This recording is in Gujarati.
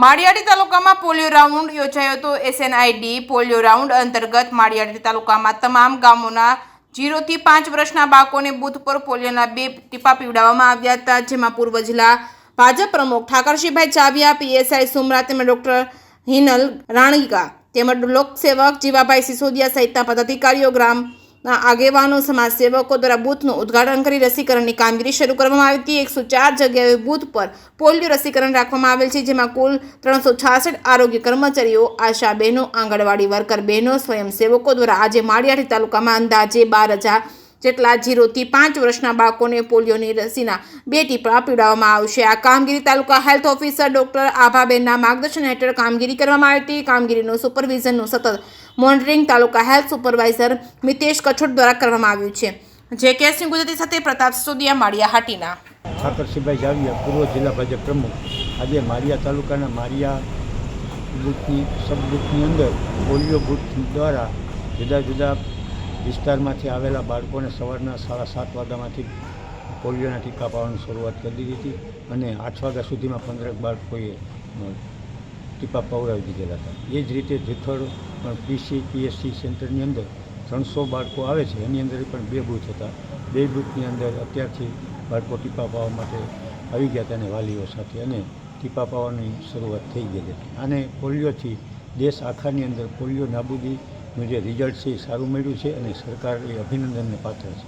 માળિયાડી તાલુકામાં પોલિયો રાઉન્ડ યોજાયો હતો। SNID પોલિયો રાઉન્ડ અંતર્ગત માળિયાડી તાલુકામાં તમામ ગામોના 0 થી 5 વર્ષના બાળકોને બૂથ પર પોલિયોના 2 ટીપા પીવડાવવામાં આવ્યા હતા, જેમાં પૂર્વ જિલ્લા ભાજપ પ્રમુખ ઠાકરસિંહભાઈ ચાવિયા, PSI સુમરા તેમજ ડોક્ટર હિનલ રાણીકા તેમજ લોકસેવક જીવાભાઈ સિસોદિયા સહિતના પદાધિકારીઓ, ગ્રામના આગેવાનો, સમાજસેવકો દ્વારા બૂથનું ઉદ્ઘાટન કરી રસીકરણની કામગીરી શરૂ કરવામાં આવી હતી। 104 જગ્યાએ બૂથ પર પોલિયો રસીકરણ રાખવામાં આવેલ છે, જેમાં કુલ 366 આરોગ્ય કર્મચારીઓ, આશા બહેનો, આંગણવાડી વર્કર બહેનો, સ્વયંસેવકો દ્વારા આજે માળિયાડી તાલુકામાં અંદાજે 12,000 જેટલા 0 થી 5 વર્ષના બાળકોને પોલિયોની રસીના 2 ટીપા પીવડાવવામાં આવશે। આ કામગીરી તાલુકા હેલ્થ ઓફિસર ડોક્ટર આભાબેનના માર્ગદર્શન હેઠળ કામગીરી કરવામાં આવી હતી। કામગીરીનું સુપરવિઝનનું સતત મોનિટરિંગ તાલુકા હેલ્થ સુપરવાઇઝર મિતેશ કછોટ દ્વારા કરવામાં આવ્યું છે। જે કેસની ગુજરાતી સાથે પ્રતાપ સિસોદિયા, માળિયાહાટીના। ઠાકરસિંહભાઈ ચાવિયા, પૂર્વ જિલ્લા ભાજપ પ્રમુખ, આજે માળિયા તાલુકાના માળિયા બૂથની સબ બૂથની અંદર પોલિયો બૂથ દ્વારા જુદા જુદા વિસ્તારમાંથી આવેલા બાળકોને સવારના 7:30 વાગ્યામાંથી પોલિયોના ટીકા પાવાની શરૂઆત કરી દીધી હતી અને 8 વાગ્યા સુધીમાં 15 બાળકોએ ટીપા પવડાવી દીધેલા હતા। એ જ રીતે જુથળ પણ PSC સેન્ટરની અંદર 300 બાળકો આવે છે, એની અંદર પણ 2 બૂથ હતા। 2 બૂથની અંદર અત્યારથી બાળકો ટીપા પાવા માટે આવી ગયા હતા અને વાલીઓ સાથે, અને ટીપા પાવાની શરૂઆત થઈ ગઈ હતી। અને પોલિયોથી દેશ આખાની અંદર પોલિયો નાબૂદીનું જે રિઝલ્ટ છે એ સારું મળ્યું છે અને સરકાર એ અભિનંદનને પાત્ર છે।